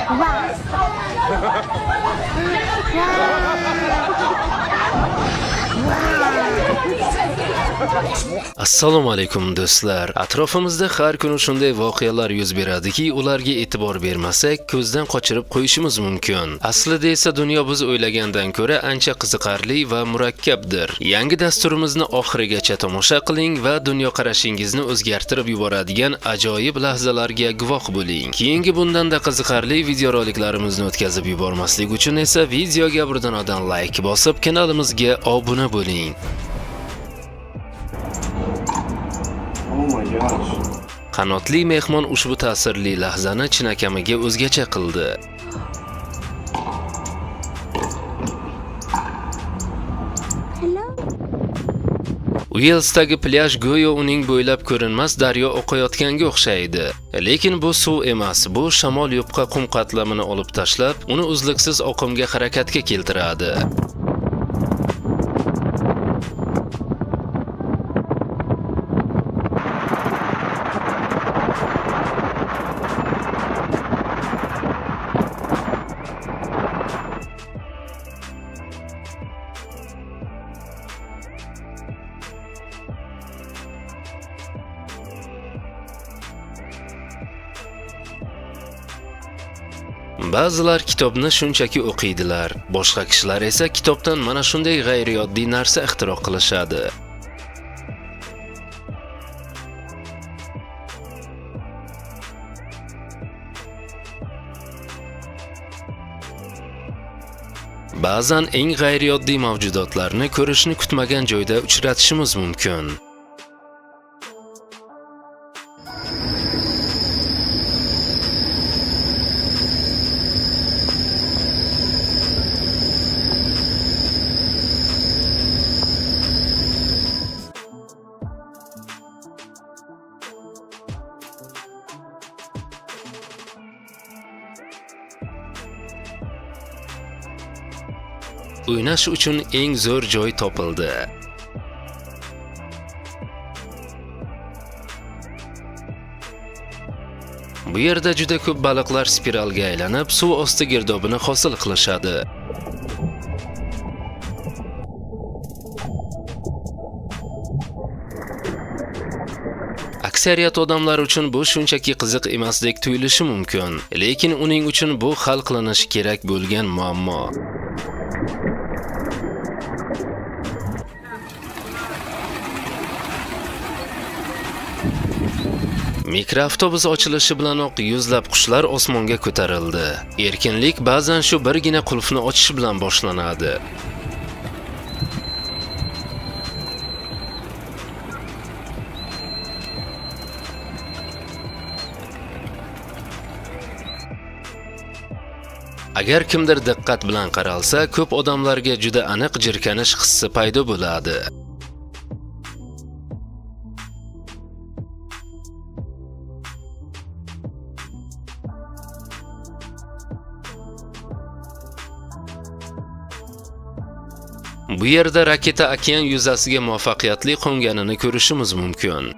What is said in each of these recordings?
Wow. Assalomu alaykum do'stlar. Atrofimizda har kuni shunday voqealar yuz beradiki, ularga e'tibor bermasak, ko'zdan qochirib qo'yishimiz mumkin. Aslida esa dunyo biz o'ylagandan ko'ra ancha qiziqarli va murakkabdir. Yangi dasturimizni oxirigacha tomosha qiling va dunyoqarashingizni o'zgartirib yuboradigan ajoyib lahzalarga guvoh bo'ling. Keyingi bundanda qiziqarli videoroliklarimizni o'tkazib yubormaslik uchun esa videoga birdan like bosib, kanalimizga obuna bo'ling. Oh my gosh. Qanotli mehmon ushbu ta'sirli lahzani chinakamiga o'zgacha qildi. Hello. Uelsdagi plyaj go'yo uning bo'ylab ko'rinmas daryo oqayotganga o'xshaydi. Lekin bu suv emas, bu shamol yupqa qum qatlamini olib tashlab, uni uzluksiz oqimga harakatga keltiradi. Ba'zilar kitobni shunchaki o'qiydilar, boshqa kishilar esa kitobdan mana shunday g'ayriyoddiy narsa ixtiro qilishadi. Ba'zan eng g'ayriyoddiy mavjudotlarni ko'rishni kutmagan joyda uchratishimiz mumkin. O'ynash uchun eng zo'r joy topildi. Bu yerda juda ko'p baliqlar spiralga aylanib, suv osti girdobini hosil qilishadi. Aksariyat odamlar uchun bu shunchaki qiziq emasdek tuyulishi mumkin, lekin uning uchun bu hal qilinishi kerak bo'lgan muammo. Mikroavtobus ochilishi bilanoq yuzlab qushlar osmonga ko'tarildi. Erkinlik ba'zan shu birgina qulfni ochish bilan boshlanadi. Agar kimdir diqqat bilan qaralsa, ko'p odamlarga juda aniq jirkanish hissi paydo bo'ladi. Bu yerda raketa okean yuzasiga muvaffaqiyatli qo'nganini ko'rishimiz mumkin.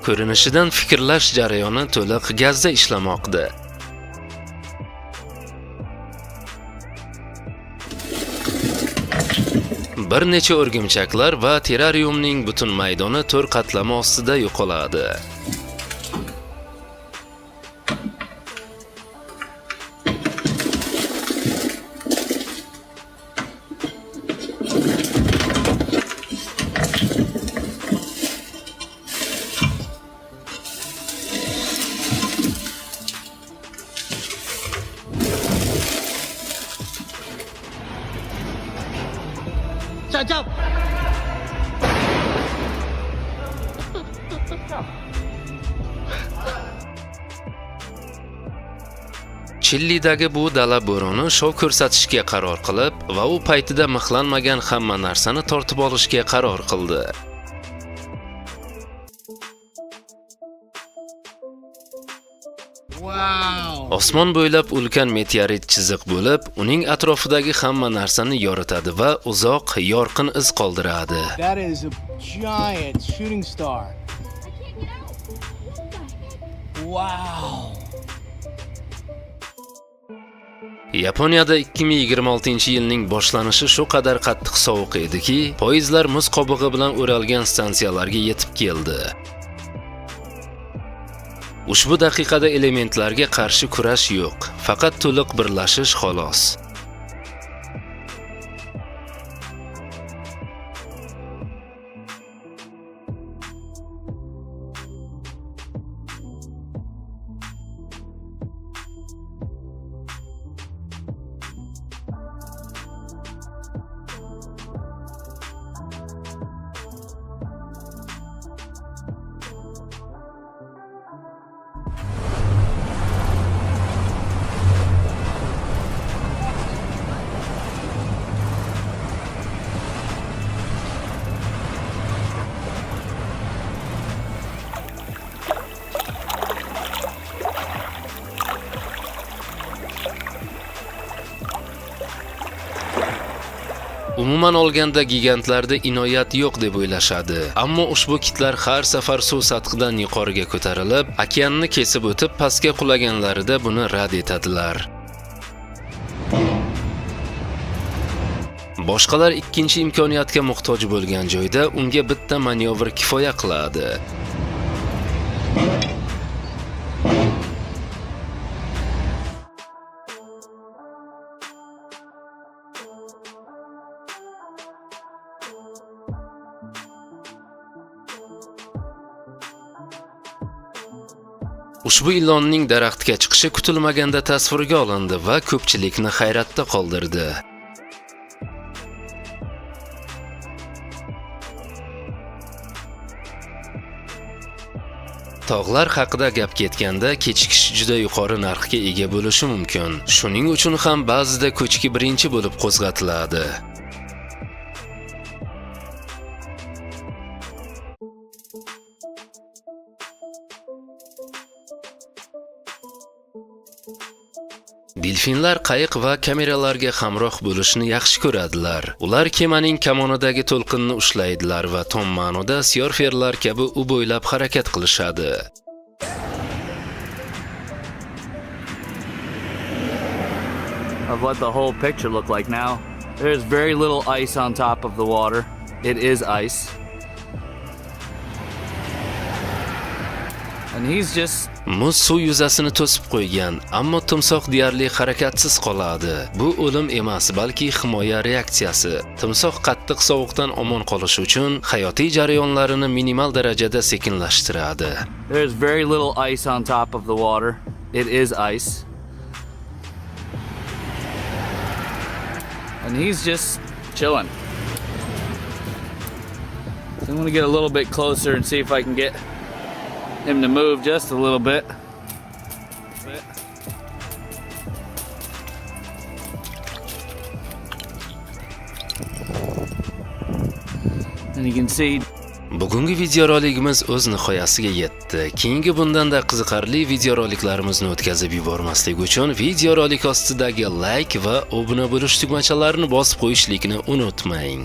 Ko'rinishidan fikrlash jarayoni to'liq gazda ishlamoqda. Bir necha o'rgimchaklar va terrariumning butun maydoni to'r qatlami ostida yo'qoladi. Shut up! Chilidagi bu dala bo'roni shov ko'rsatishga qaror qilib va u paytida mixlanmagan hamma narsani tortib olishga qaror qildi. Osmon bo'ylab ulkan meteorit chiziq bo'lib, uning atrofidagi hamma narsani yoritadi va uzoq, yorqin iz qoldiradi. That is a giant shooting star. Wow. Yaponiyada 2026-yilning boshlanishi shu qadar qattiq sovuq ediki, poyezdlar muz qobig'i bilan o'ralgan stansiyalarga yetib keldi. Ushbu daqiqada elementlarga qarshi kurash yo'q, faqat to'liq birlashish xolos. Umuman olganda gigantlarda inoyat yo'q deb o'ylashadi, ammo ushbu kitlar har safar suv sathidan yuqoriga ko'tarilib, okeanni kesib o'tib pastga qulaganlarida buni rad etadilar. Boshqalar ikkinchi imkoniyatga muhtoj bo'lgan joyda unga bitta manyovr kifoya qiladi. Ushbu ilonning daraxtga chiqishi kutilmaganda tasvirga olindi va ko'pchilikni hayratda qoldirdi. Tog'lar haqida gap ketganda kechikish juda yuqori narxga ega bo'lishi mumkin. Shuning uchun ham ba'zida ko'chki birinchi bo'lib qo'zg'atiladi. Delfinlar qayiq va kameralarga hamroh bo'lishni yaxshi ko'radilar. Ular kemaning kamonidagi to'lqinni ushlaydilar va tom ma'noda syorferlar kabi u bo'ylab harakat qilishadi. Of what the whole picture looked like now. There's very little ice on top of the water. It is ice. And he's just Muz suv yuzasini to'sib qo'ygan, ammo timsoh deyarli harakatsiz qoladi. Bu o'lim emas, balki himoya reaksiyasi. Timsoh qattiq sovuqdan omon qolish uchun hayotiy jarayonlarini minimal darajada sekinlashtiradi. There's very little ice on top of the water. It is ice. And he's just chilling. So I'm going to get a little bit closer and see if I can get him to move just a little bit. And you can see Bugungi videorolikimiz o'z nihoyasiga yetdi. Keyingi bundanda qiziqarli videoroliklarimizni o'tkazib yubormaslik uchun videorolik ostidagi like va obuna bo'lish tugmachalarini bosib qo'yishlikni unutmang.